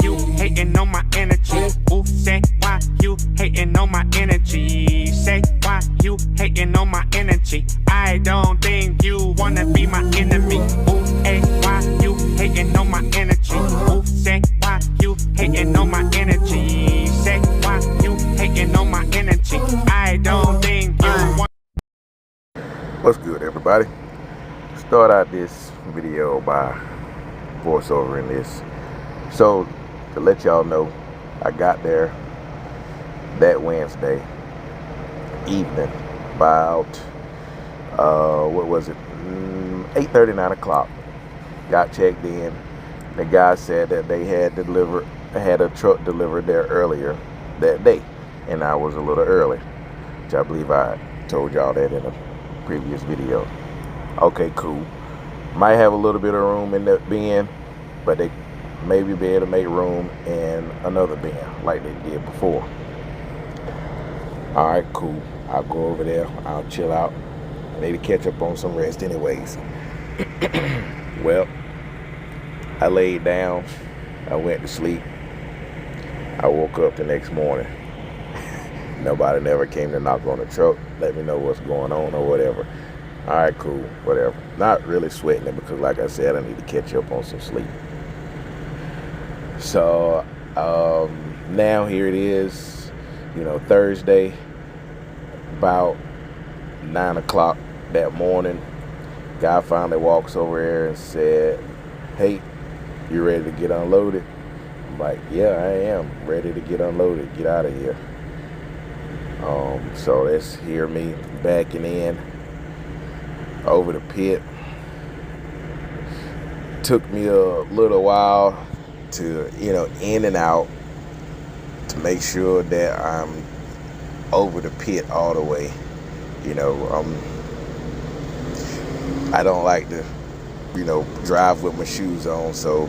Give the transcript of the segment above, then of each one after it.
you hating on my energy? Ooh, say why you hating on my energy? Say why you hating on my energy? I don't think you wanna be my enemy. Ooh, hey, why you hating on my energy? Ooh, say why you hating on my energy? Say why you hating on my energy? I don't think you want. What's good, everybody? Start out this video by voiceover in this. So to let y'all know, I got there that Wednesday evening about what was it, 8:30, 9 o'clock. Got checked in. The guy said that they had a truck delivered there earlier that day, and I was a little early, which I believe I told y'all that in a previous video. Okay, cool. Might have a little bit of room in that bin, but they maybe be able to make room in another bin like they did before. All right, cool. I'll go over there. I'll chill out. I need to catch up on some rest anyways. Well, I laid down. I went to sleep. I woke up the next morning. Nobody never came to knock on the truck, let me know what's going on or whatever. All right, cool, whatever. Not really sweating it because, like I said, I need to catch up on some sleep. So now here it is, Thursday, about 9 o'clock that morning. Guy finally walks over here and said, "Hey, you ready to get unloaded?" I'm like, "Yeah, I am ready to get unloaded. Get out of here." So let's hear me backing in over the pit. Took me a little while to, in and out to make sure that I'm over the pit all the way. I don't like to, drive with my shoes on, so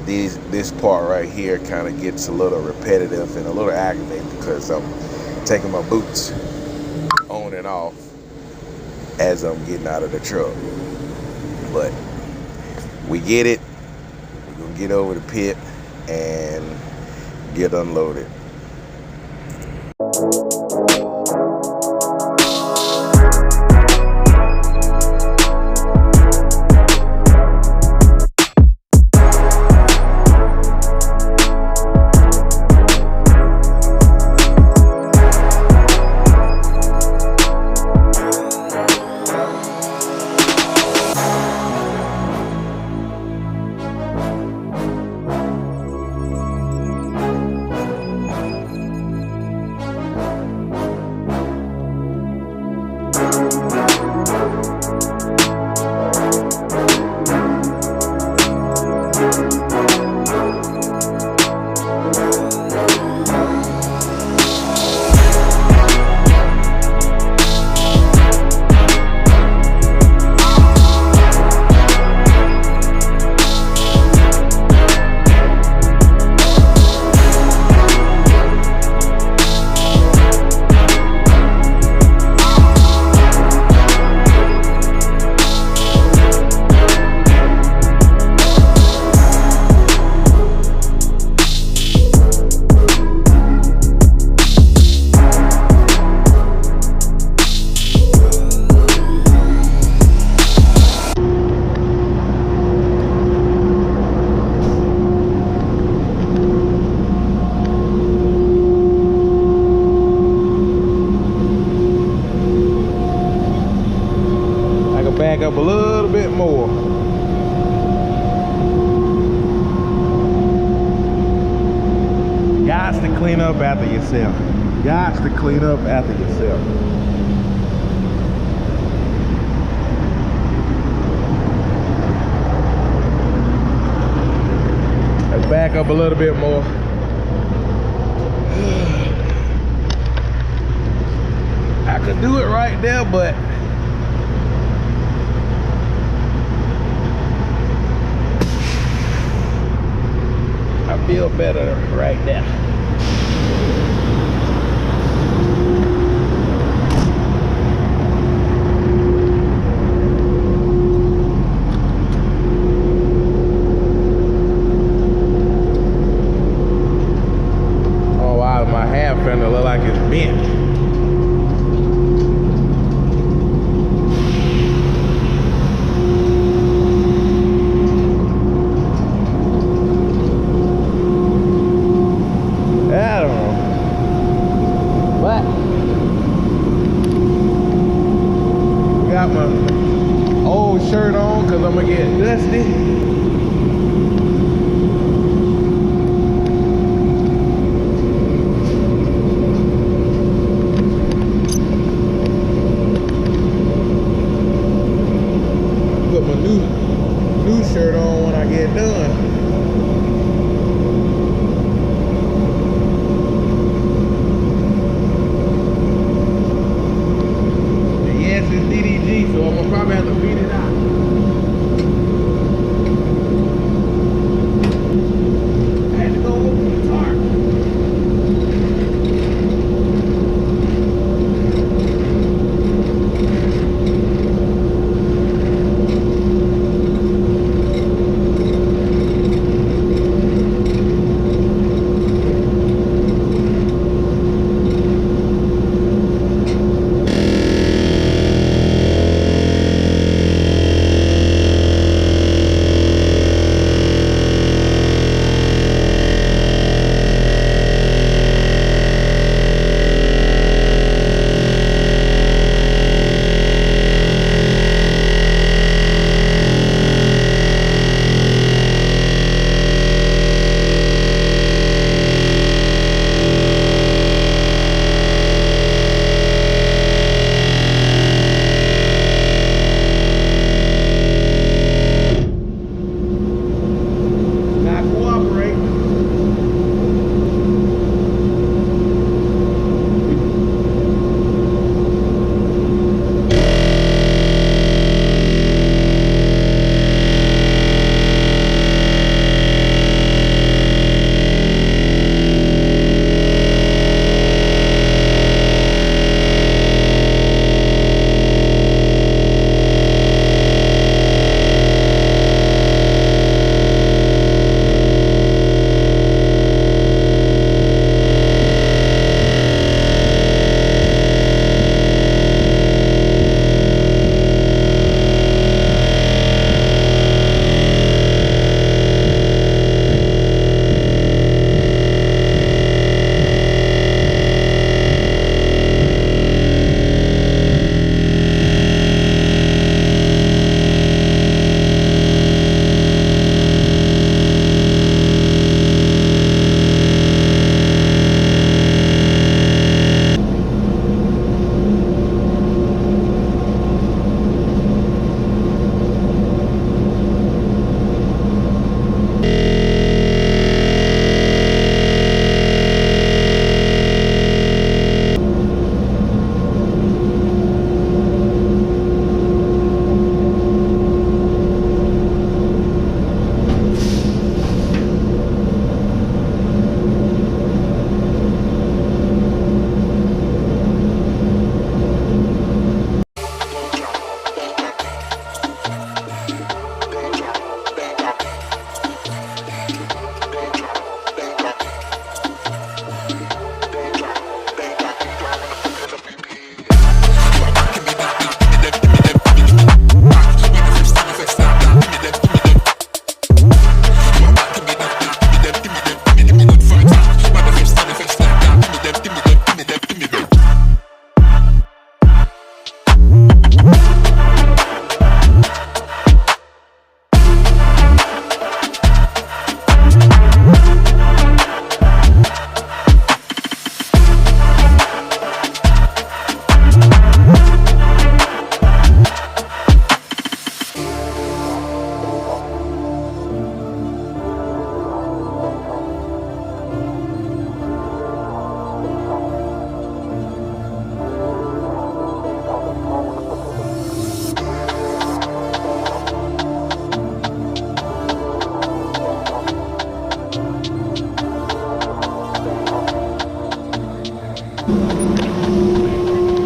this part right here kind of gets a little repetitive and a little aggravating because I'm taking my boots on and off as I'm getting out of the truck. But we get it. We're gonna get over the pit and get unloaded. Back up a little bit more. Gots to clean up after yourself. Gots to clean up after yourself. Let's back up a little bit more. I could do it right there, but I feel better right there. finna look like it's bent. I don't know. But got my old shirt on because I'm gonna get dusty. Put my new shirt on when I get done. So I'm gonna probably have to beat it out. I had to go open the tarp.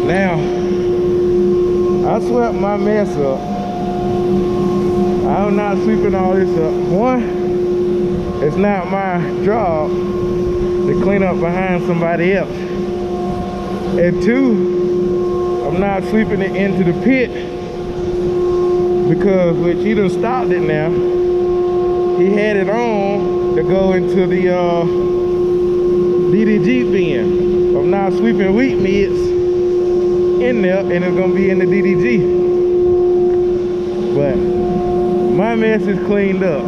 Now, I swept my mess up. I'm not sweeping all this up. One, it's not my job to to clean up behind somebody else. And two, I'm not sweeping it into the pit because which he done stopped it now. He had it on to go into the DDG bin. I'm not sweeping wheat mids in there, and it's gonna be in the DDG. But my mess is cleaned up.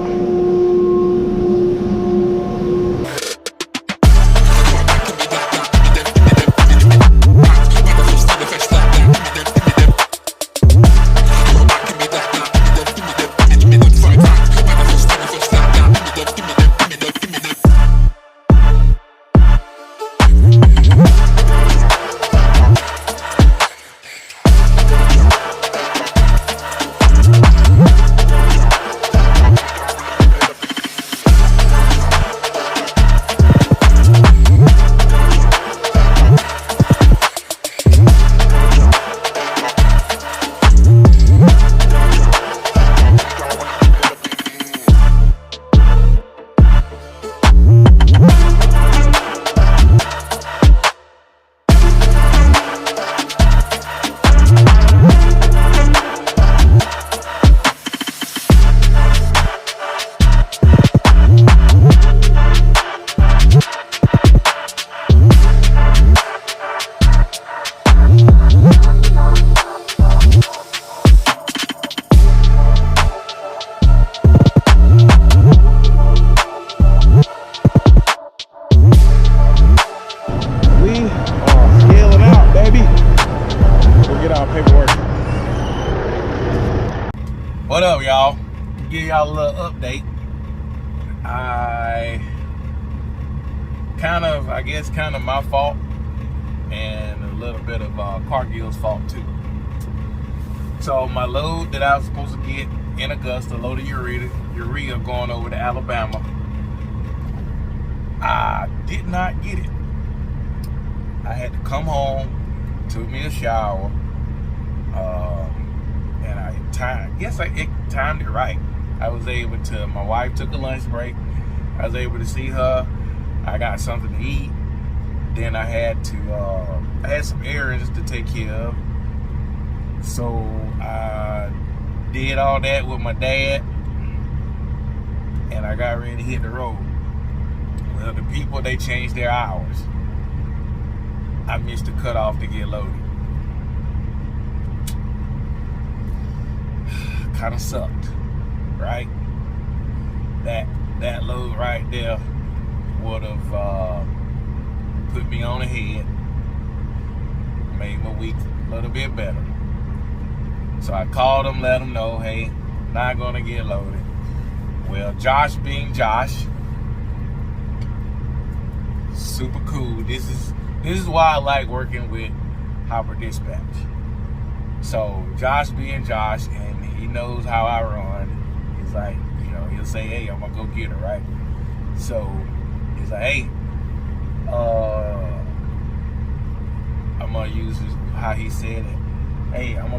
What up, y'all? Give y'all a little update. I guess my fault and a little bit of Cargill's fault too. So my load that I was supposed to get in Augusta, load of urea going over to Alabama, I did not get it. I had to come home, took me a shower, and I timed it right. I was able to, my wife took a lunch break. I was able to see her. I got something to eat. Then I had some errands to take care of. So I did all that with my dad, and I got ready to hit the road. Well, the people, they changed their hours. I missed the cutoff to get loaded. Kind of sucked, right? That load right there would have put me on ahead, made my week a little bit better. So I called them, let them know, hey, not gonna get loaded. Well, Josh being Josh, super cool. This is why I like working with Hopper Dispatch. So Josh being Josh, and he knows how I run. He's like, he'll say, hey, I'm gonna go get her, right? So he's like, hey, I'm gonna use how he said it. Hey, I'm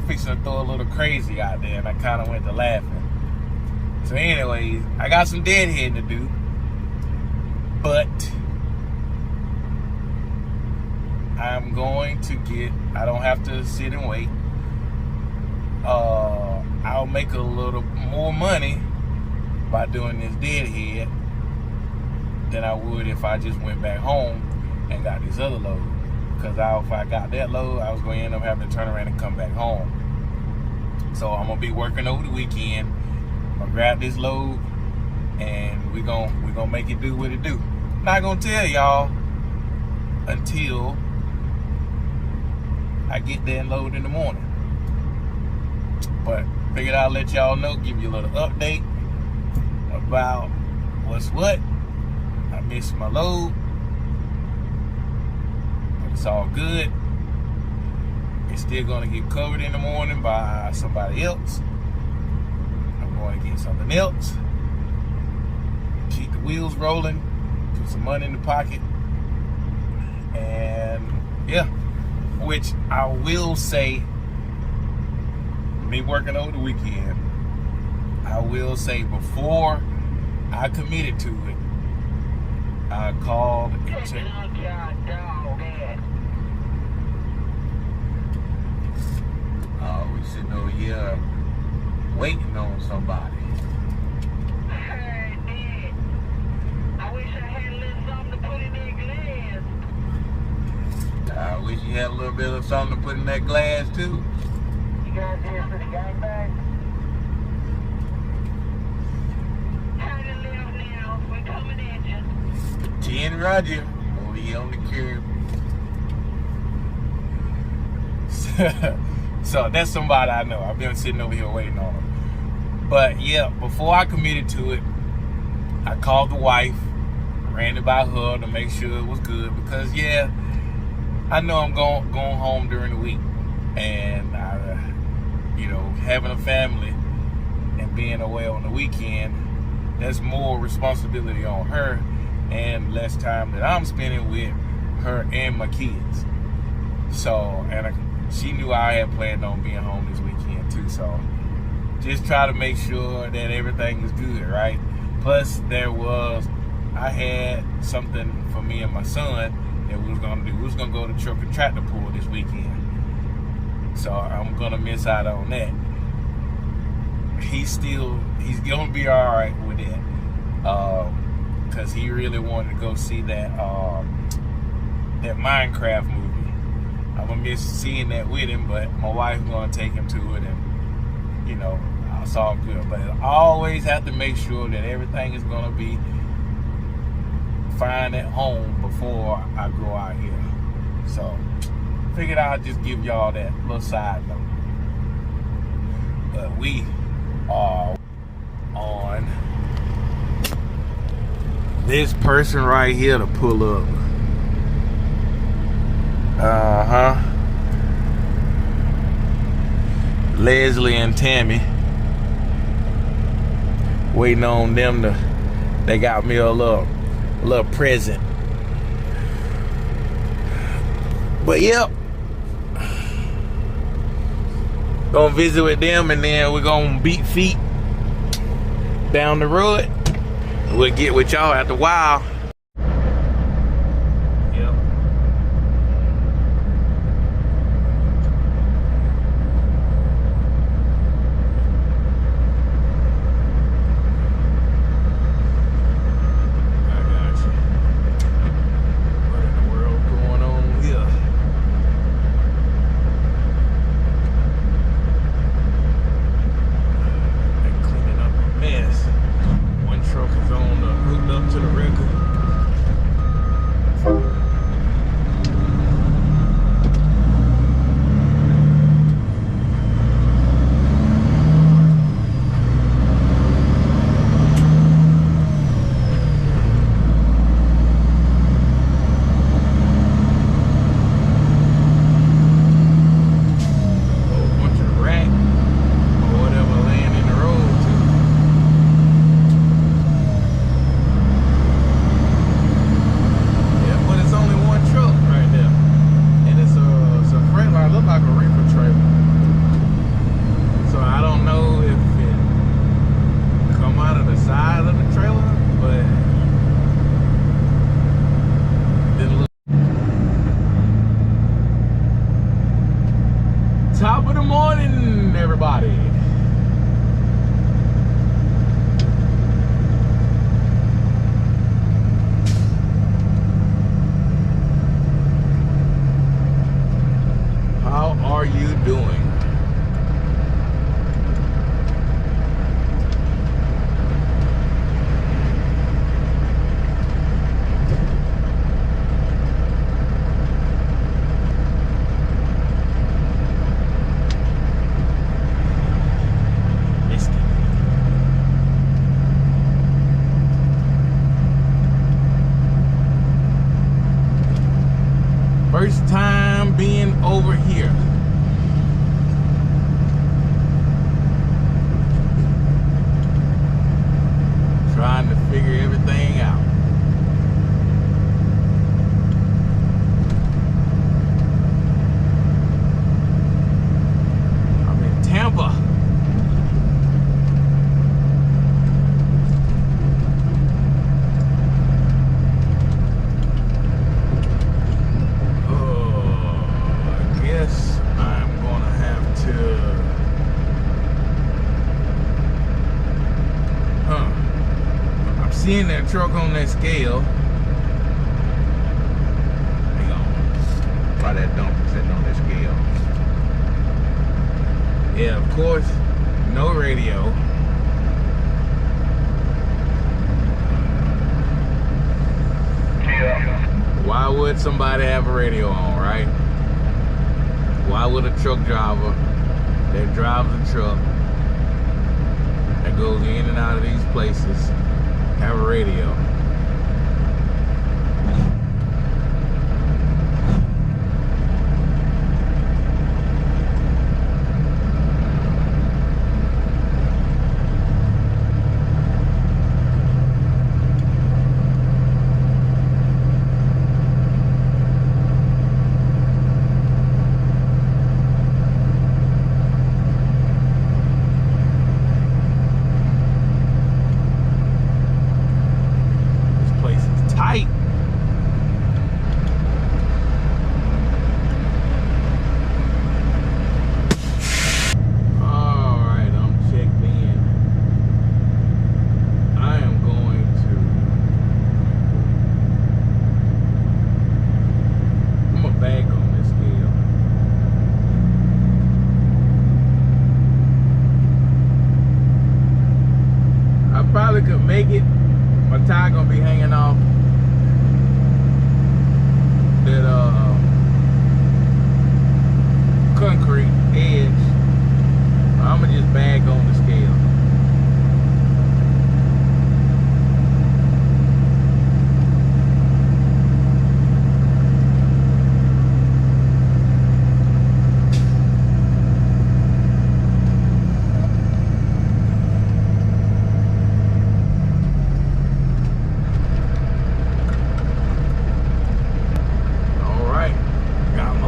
fixing to throw a little crazy out there, and I kind of went to laughing. So anyways, I got some deadheading to do, but I'm going to I don't have to sit and wait. I'll make a little more money by doing this deadhead than I would if I just went back home and got this other load. Because if I got that load, I was going to end up having to turn around and come back home. So I'm going to be working over the weekend. I'm going to grab this load, and we're gonna make it do what it do. Not going to tell y'all until I get that load in the morning. But figured I'll let y'all know, give you a little update about what's what. I missed my load, but it's all good. It's still gonna get covered in the morning by somebody else. I'm going to get something else, keep the wheels rolling, put some money in the pocket, and yeah, which I will say, me working over the weekend, I will say before I committed to it, I called and checked. We sitting over here waiting on somebody. I wish I had a little something to put in that glass. I wish you had a little bit of something to put in that glass too. You guys here for the gangbang? Turn to left now. We're coming at you. 10 Roger over here on the curb. So that's somebody I know. I've been sitting over here waiting on him. But yeah, before I committed to it, I called the wife, ran it by her to make sure it was good, because yeah, I know I'm going home during the week, and having a family and being away on the weekend, that's more responsibility on her and less time that I'm spending with her and my kids. So, she knew I had planned on being home this weekend too, so just try to make sure that everything is good, right? Plus, I had something for me and my son that we was gonna do. We was gonna go to truck and tractor pull this weekend, so I'm gonna miss out on that. He's gonna be all right with it, cause he really wanted to go see that Minecraft movie. I'm gonna miss seeing that with him, but my wife's gonna take him to it, and it's all good. But I always have to make sure that everything is gonna be fine at home before I go out here. So figured I'd just give y'all that little side note. But we are on this person right here to pull up. Leslie and Tammy, waiting on them they got me a little present. But yep, gonna visit with them, and then we're gonna beat feet down the road. We'll get with y'all after a while. Top of the morning, everybody. How are you doing? First time being over here. Trying to figure everything out. I'm in Tampa. seeing that truck on that scale. Hang on. Why that dumper sitting on that scale? Yeah, of course, no radio. Why would somebody have a radio on, right? Why would a truck driver that drives a truck that goes in and out of these places have a radio? Probably could make it. My tire gonna be hanging off that concrete edge. I'ma just bag on the scale.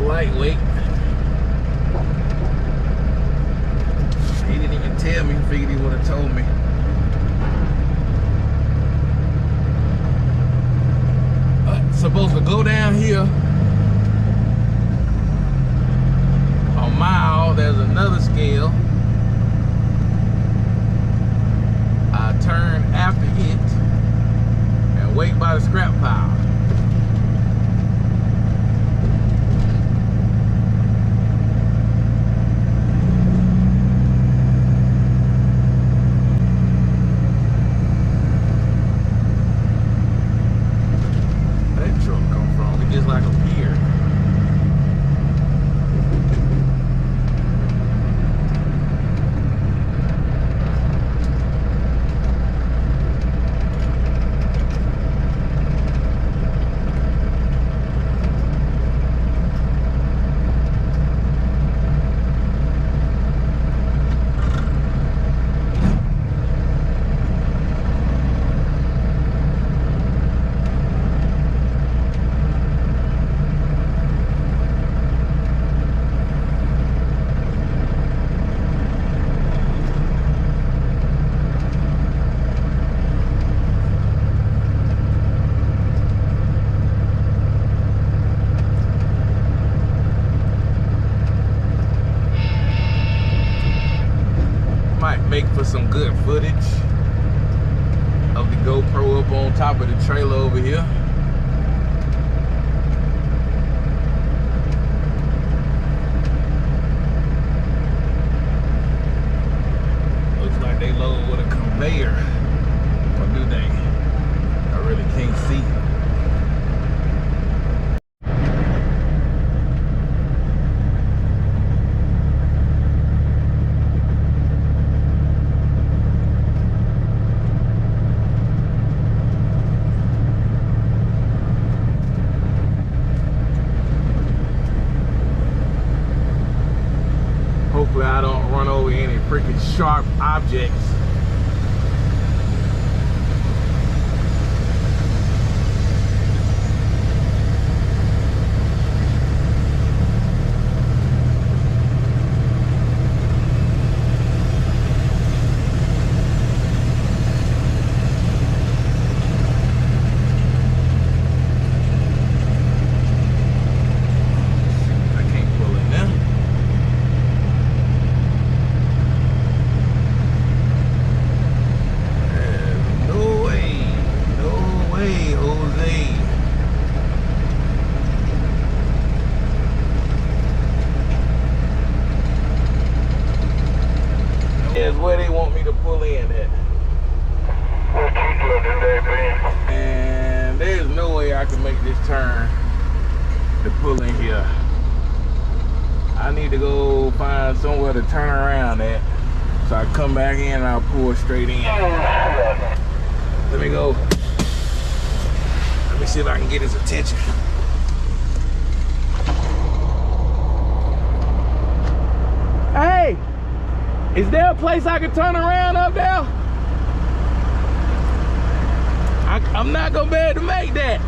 Lightweight. He didn't even tell me. Figured he would have told me. Supposed to go down here a mile. There's another scale. I turn after it and wait by the scrap pile. Just like a pier. Make for some good footage of the GoPro up on top of the trailer over here. Looks like they load with a conveyor. Or do they? I really can't see. Hopefully I don't run over any freaking sharp objects. I can make this turn to pull in here. I need to go find somewhere to turn around at. So I come back in and I'll pull straight in. Let me go. Let me see if I can get his attention. Hey, is there a place I can turn around up there? I'm not gonna be able to make that.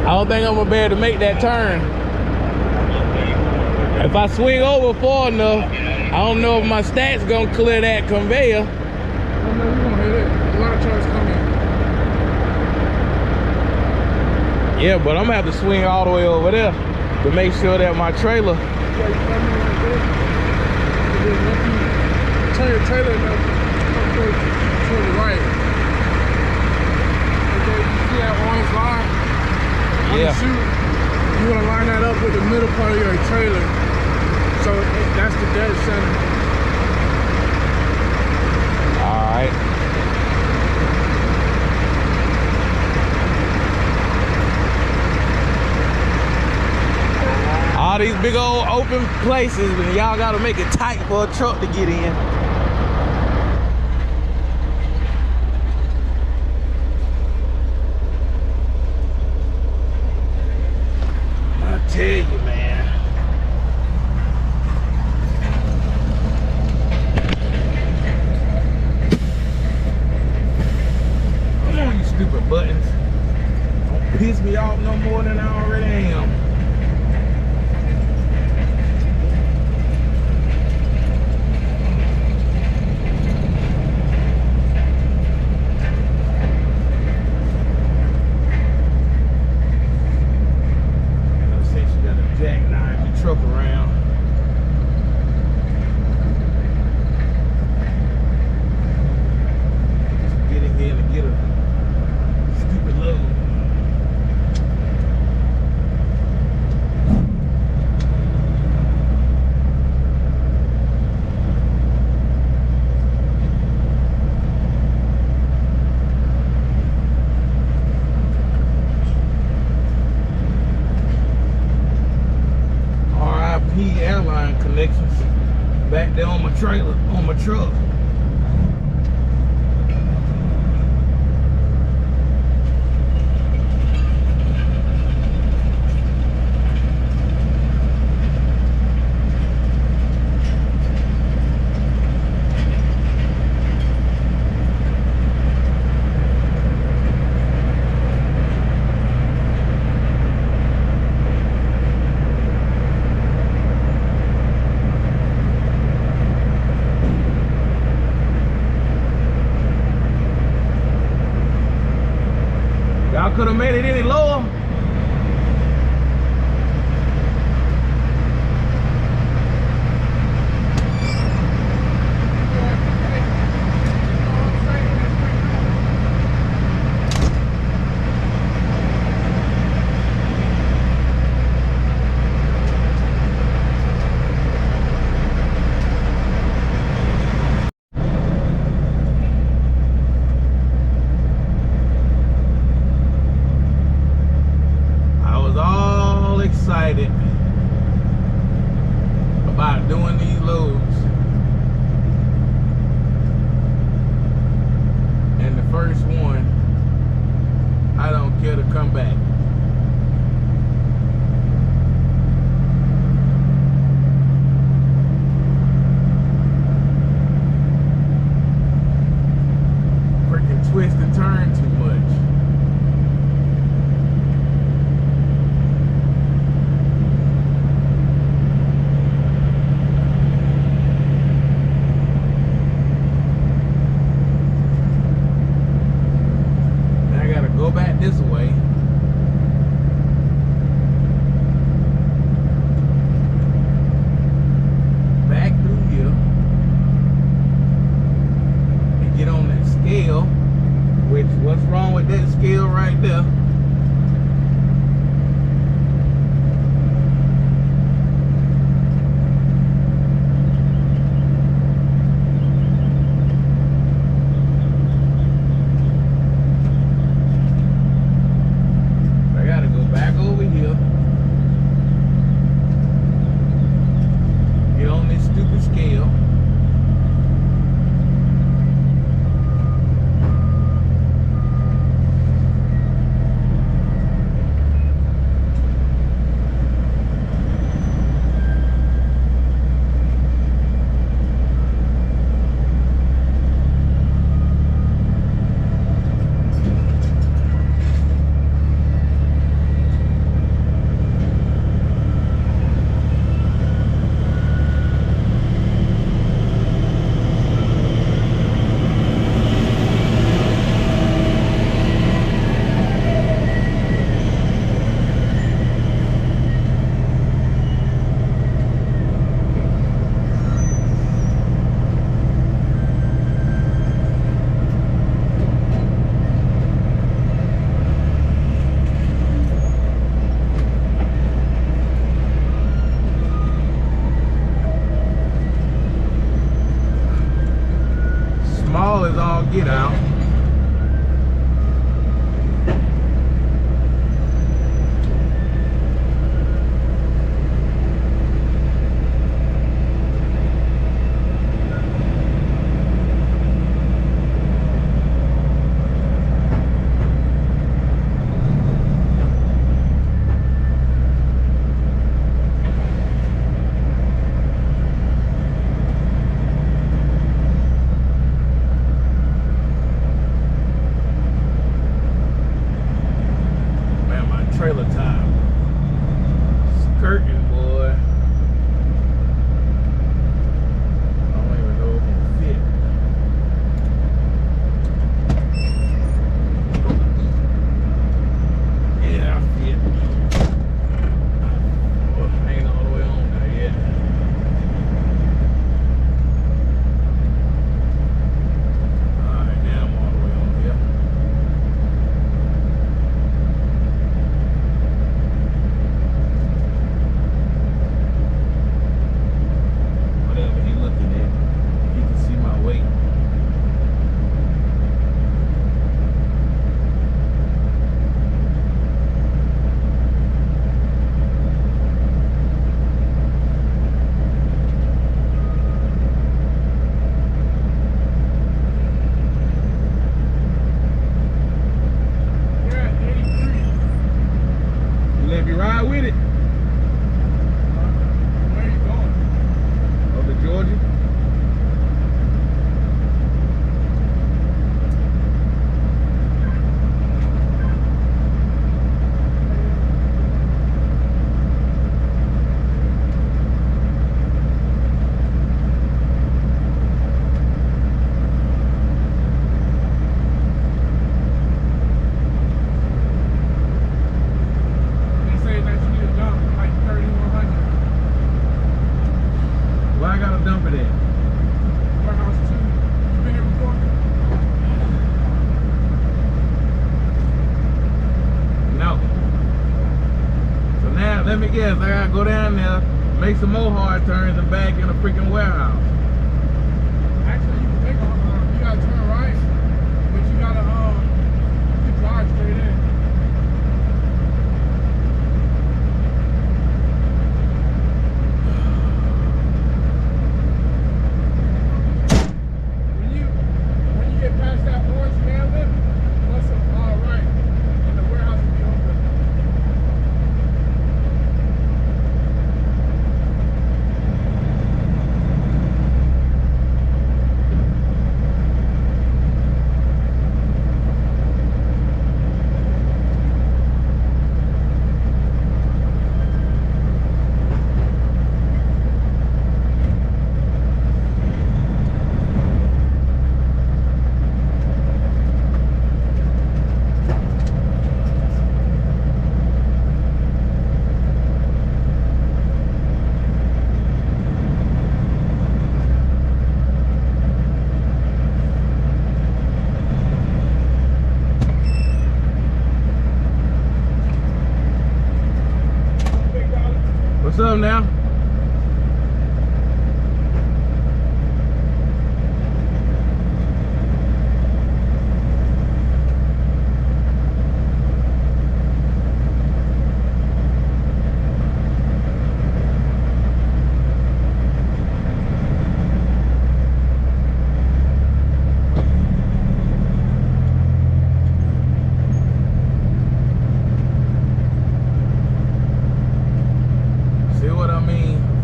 I don't think I'm gonna be able to make that turn. If I swing over far enough, I don't know if my stats gonna clear that conveyor. I know you're gonna hit it. A lot of trucks coming. Yeah, but I'm gonna have to swing all the way over there to make sure that my trailer. Yeah, you come in like this. And then once you turn your trailer enough, come toward the right. Okay, you see that orange line? Yeah. Shoot, you want to line that up with the middle part of your trailer. So that's the dead center. All right. All these big old open places, and y'all gotta make it tight for a truck to get in. Tell you, man. Come on, you stupid buttons. Don't piss me off no more than I already am. Truck around. Get in here and get a stupid load. Airline connections back there on my trailer, on my truck. Y'all could have made it any lower. Excited about doing these loads, and the first one I don't care to come back. Freaking twist and turn too much. Go back this way. wrong with that scale right there. I gotta go back over here. Get on this stupid scale. Small as all get out. Trailer time. Skirting, boy. I don't even know if it'll fit. Yeah, I fit. Oh, ain't all the way on there yet. Alright, now I'm all the way on here. Let me ride with it. Where are you going? Over to Georgia. They say that you need to dump like 3,100. Where I gotta dump it at? Warehouse 2. You been here before? No. So now, let me guess, I gotta go down there, make some more hard turns and back in a freaking warehouse. Actually, you can take a, you gotta turn right, but you gotta, you can drive straight in. When you get past that orange man lift, what's up, right, and the warehouse will be open. them now.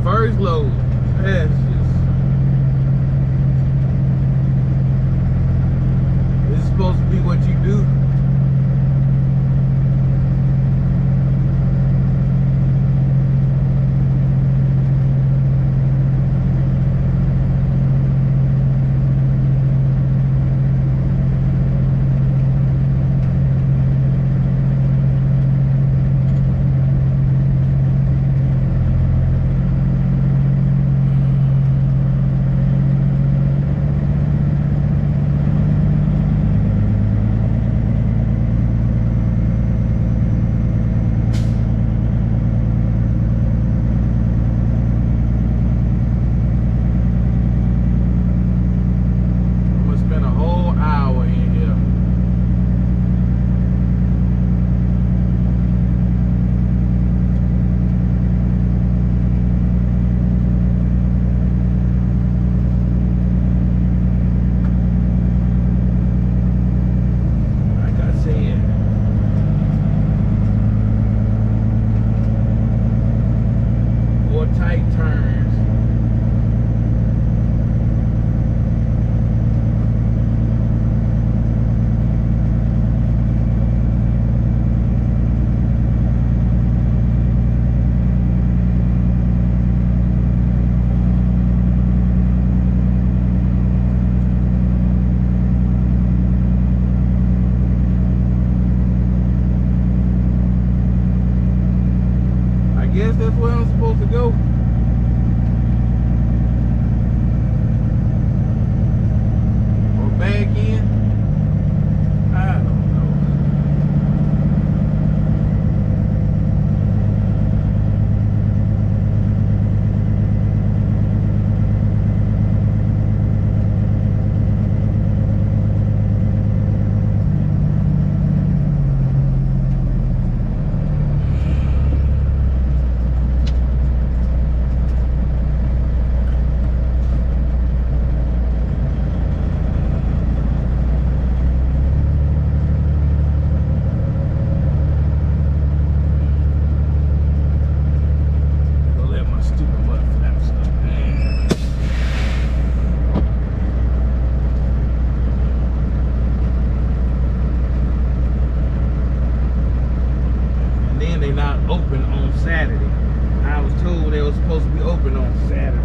First load, that's just, this is supposed to be what you do. Guess that's where I'm supposed to go. Or back in. I don't know. Open on Saturday. I was told they were supposed to be open on Saturday.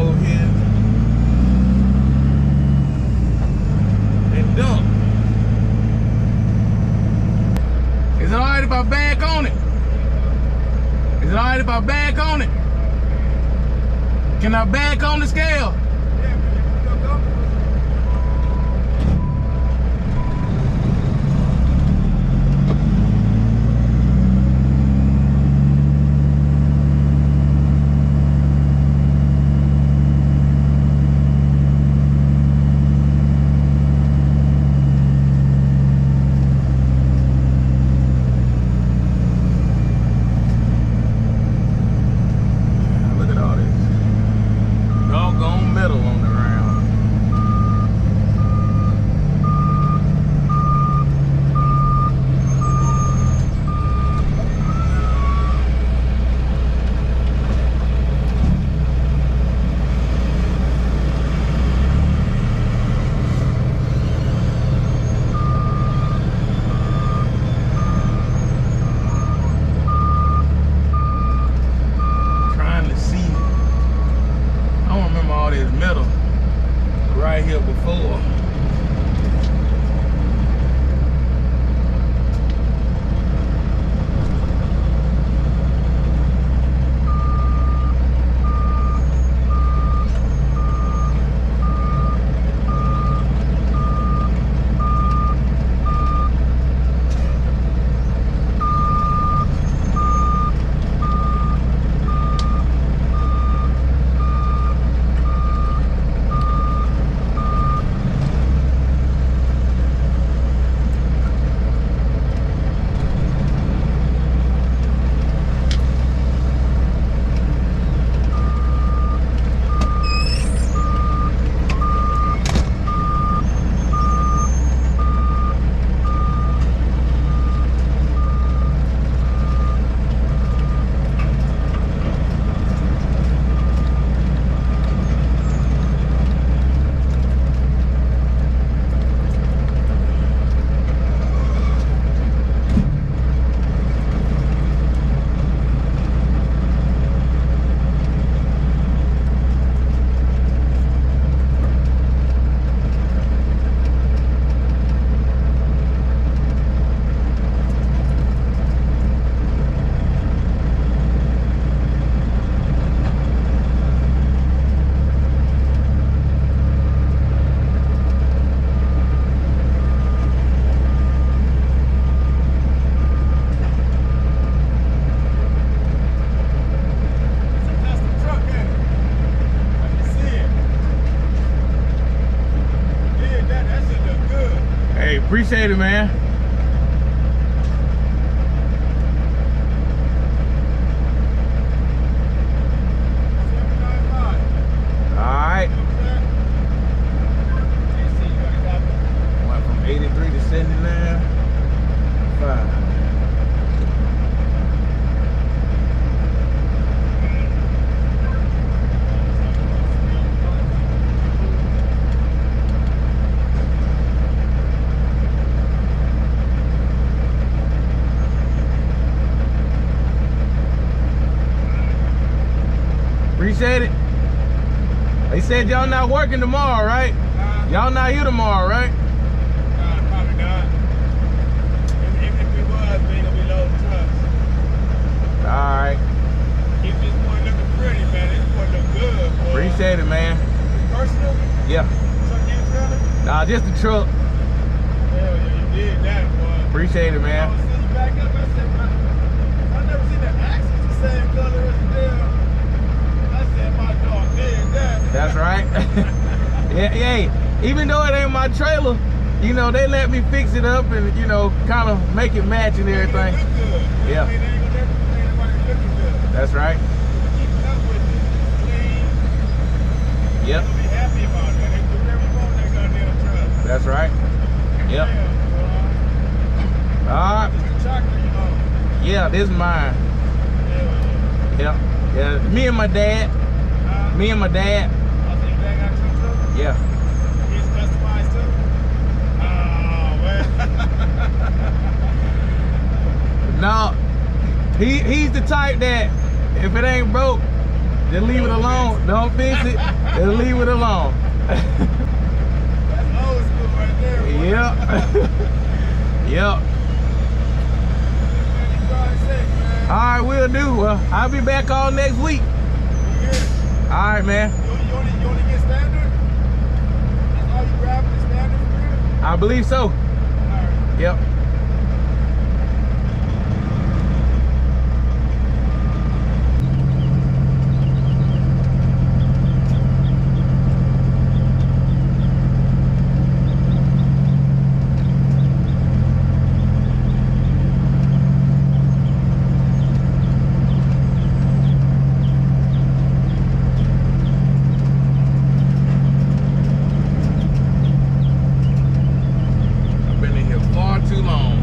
over here and dump. Is it alright if I back on it? Is it alright if I back on it? Can I back on the scale? Right here before. Appreciate it, man. All right. Went from 83 to 79. 5. Appreciate it. They said y'all not working tomorrow, right? Y'all not here tomorrow, right? Probably not. Even if we was, we ain't gonna be loading trucks. Alright. Keep this one looking pretty, man. This one look good, boy. Appreciate it, man. Personal? Yeah. Truck and trailer? Nah, just the truck. Hell yeah, you did that, boy. Appreciate it, man. I was sitting back up, I said, I never seen the axles the same color as the damn. I said, my dog did that. That's right. Yeah, even though it ain't my trailer, you know, they let me fix it up and, you know, kind of make it match and everything. It look good. Yeah. I mean, they ain't gonna never complain about it looking good. That's right. Keep it up with it. Clean. Yep. They'll be happy about that. They do whatever you want in that goddamn truck. That's right. Yep. Yeah, All right. Just the chocolate, you know. Yeah, this is mine. Yeah. Yeah. Me and my dad. Me and my dad. I think your dad got two too? Yeah. He's customized too? Oh, man. No, he's the type that if it ain't broke, Just leave it alone. Don't fix it. Just leave it alone. That's old school right there. Boy. Yep. Yep. All right, we'll do. Well, I'll be back on next week. Yeah. All right, man. You only get standard? That's all you grabbing is standard for real? I believe so. All right. Yep. Too long.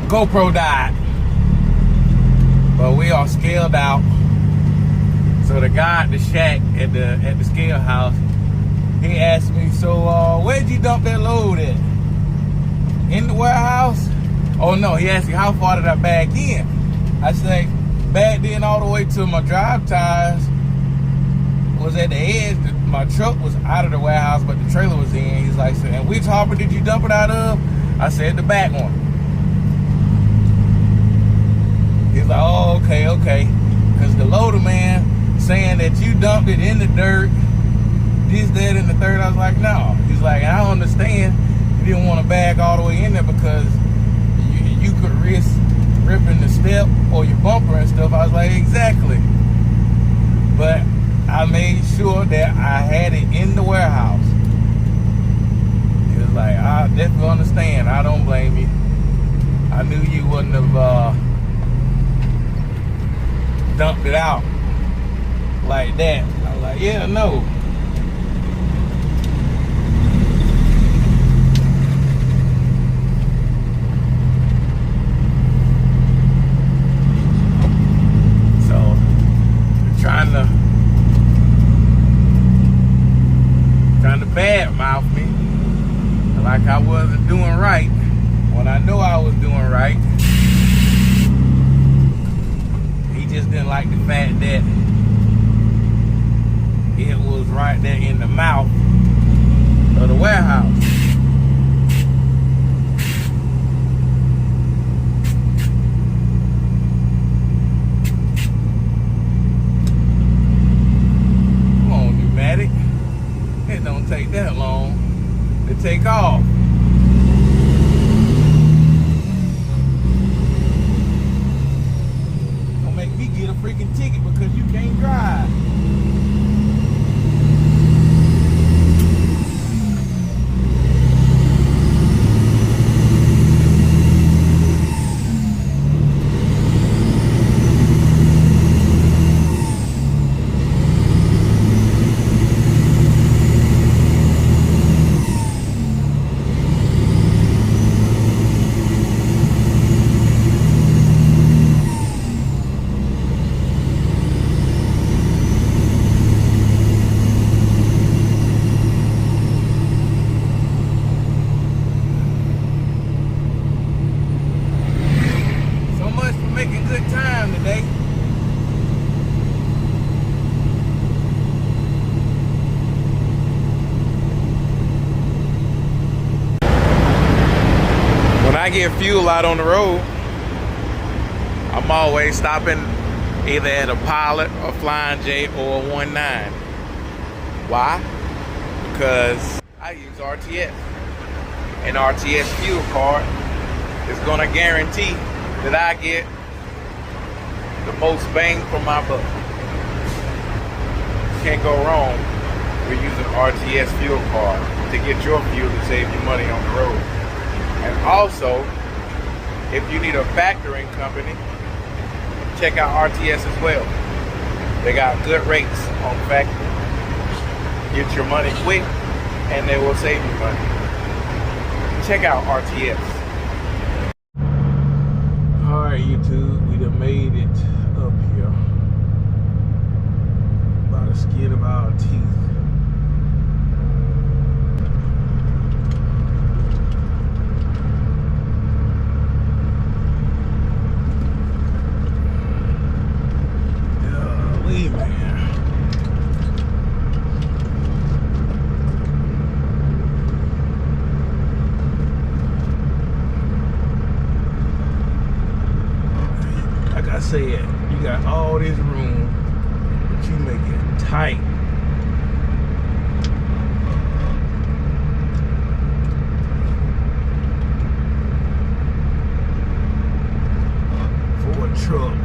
GoPro died, but we are scaled out. So the guy at the shack at the scale house, he asked me, so where'd you dump that load at? In the warehouse? Oh no, he asked me how far did I back in? I say backed in all the way to my drive tires was at the edge. My truck was out of the warehouse, but the trailer was in. He's like, so, and which hopper did you dump it out of? I said the back one. He's like, oh, okay. Because the loader man saying that you dumped it in the dirt, this, that, and the third. I was like, no. He's like, I don't understand. You didn't want to bag all the way in there because you could risk ripping the step or your bumper and stuff. I was like, exactly. But I made sure that I had it in the warehouse. He was like, I definitely understand. I don't blame you. I knew you wouldn't have dumped it out like that. I was like, yeah, no. So trying to bad mouth me like I wasn't doing right when I know I was doing right. Just didn't like the fact that it was right there in the mouth of the warehouse. Come on, pneumatic. It don't take that long to take off. Get a freaking ticket because you can't drive. I get fuel out on the road, I'm always stopping either at a Pilot, a Flying J, or a 19. Why? Because I use RTS. An RTS fuel card is going to guarantee that I get the most bang for my buck. Can't go wrong with using RTS fuel card to get your fuel to save you money on the road. And also, if you need a factoring company, check out RTS as well. They got good rates on factoring. Get your money quick and they will save you money. Check out RTS. Alright YouTube, we done made it up here. About the skin of our teeth. Like I said, you got all this room, but you make it tight. For a truck.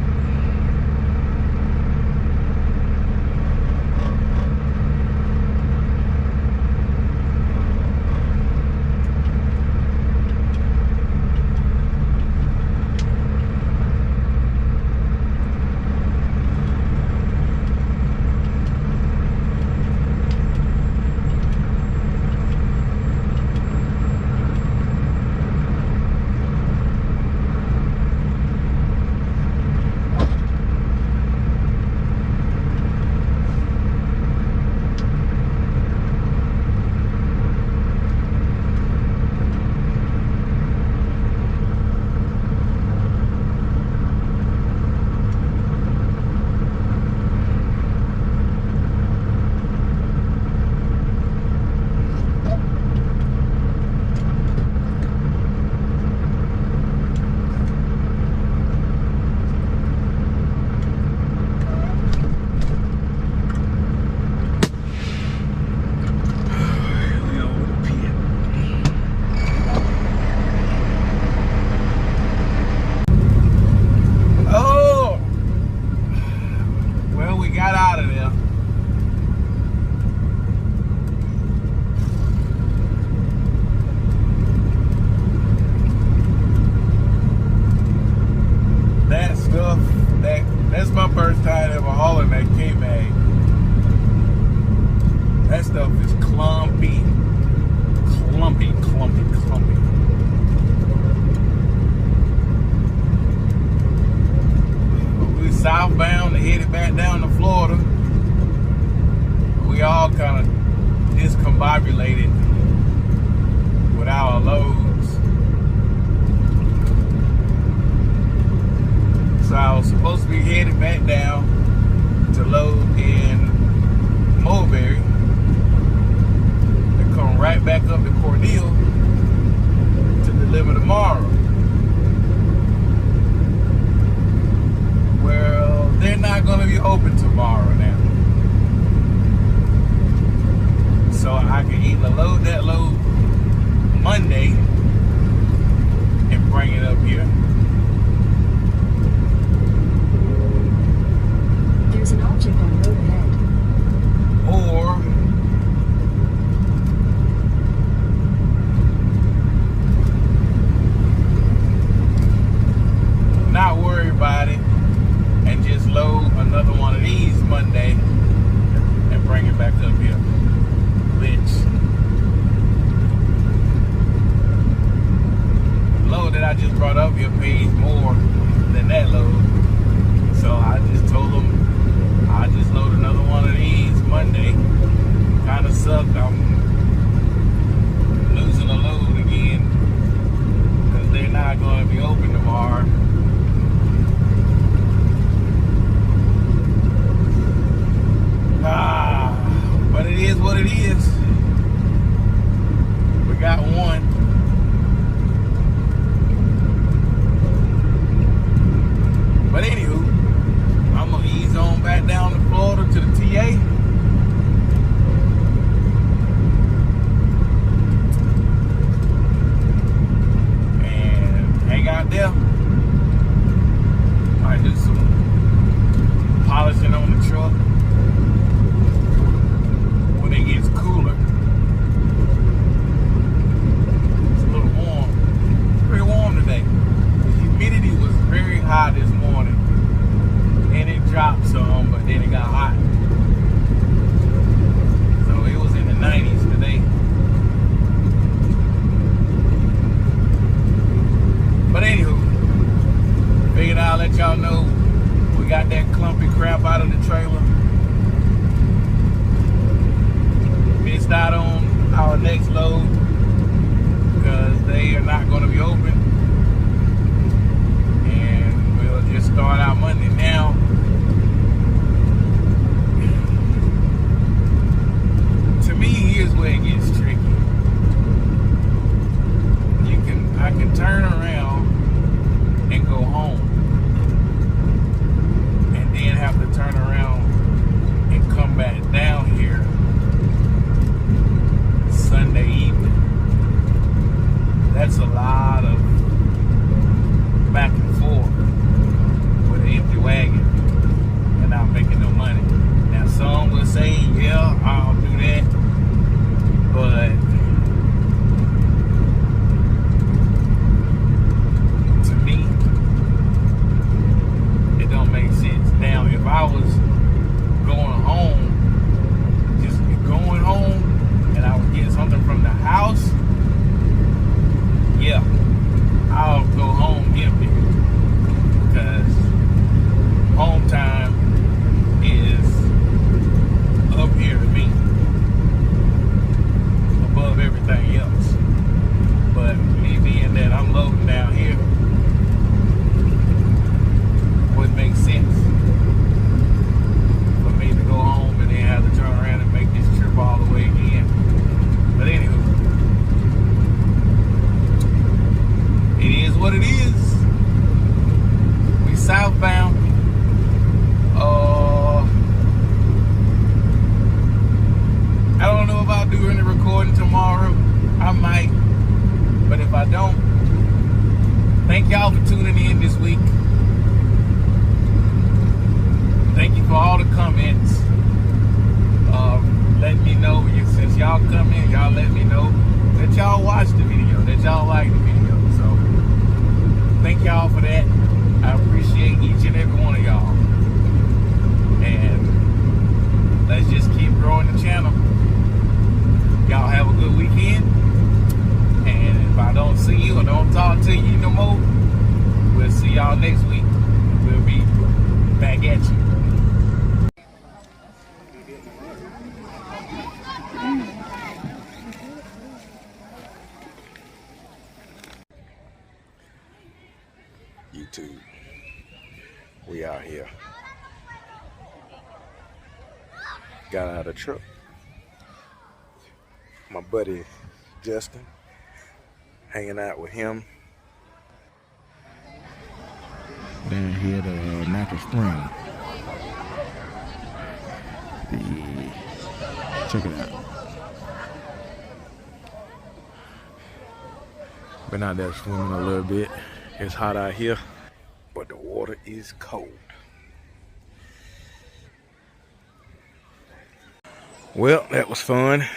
That's my first time ever hauling that K-Mag. That stuff is clumpy. Clumpy. We southbound and headed back down to Florida. We all kind of discombobulated with our loads. So I was supposed to be headed back down to load in Mulberry and come right back up to Cordele to deliver tomorrow. Well, they're not going to be open tomorrow now. So I can either load that load Monday and bring it up here. There's an object on road ahead. Or not worry about it and just load another one of these Monday next load because they are not going to be open. And we'll just start our Monday now. To me, here's where it gets tricky. I can turn around and go home, and then have to turn around and come back down here Sunday evening. That's a lot of back and forth with an empty wagon and not making no money. Now some will say, yeah, I'll do that, but to me, it don't make sense. Now, if I was going home, just going home, and I was getting something from the house, yeah, I'll go home empty, because home time is up here to me, above everything else. But me being that I'm loading down here, wouldn't make sense for me to go home and then have to turn around and make this trip all the way again. But anywho, it is what it is. We southbound. I don't know if I'll do any recording tomorrow. I might. But if I don't, thank y'all for tuning in this week. Thank you for all the comments. Let me know, since y'all come in, y'all let me know that y'all watch the video, that y'all like the video. So thank y'all for that. I appreciate each and every one of y'all. And let's just keep growing the channel. Y'all have a good weekend. And if I don't see you or don't talk to you no more, we'll see y'all next week. We'll be back at you. YouTube, we out here. Got out of the truck. My buddy Justin, hanging out with him. Down here to Napa Spring. Check it out. Been out there swimming a little bit. It's hot out here, but the water is cold. Well, that was fun.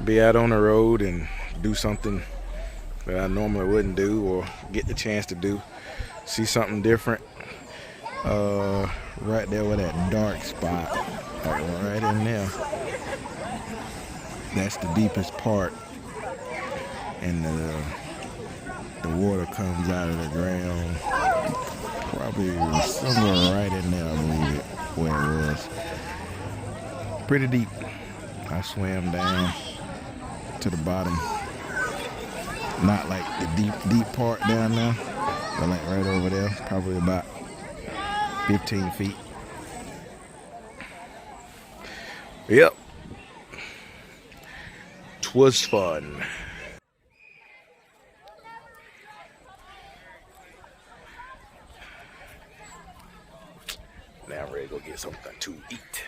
Be out on the road and do something that I normally wouldn't do or get the chance to do. See something different. Right there with that dark spot, right in there. That's the deepest part, and the water comes out of the ground. Probably somewhere right in there, I believe it, where it was. Pretty deep. I swam down to the bottom. Not like the deep part down there, but like right over there, probably about 15 feet. Yep. 'Twas fun. Now I'm ready to go get something to eat.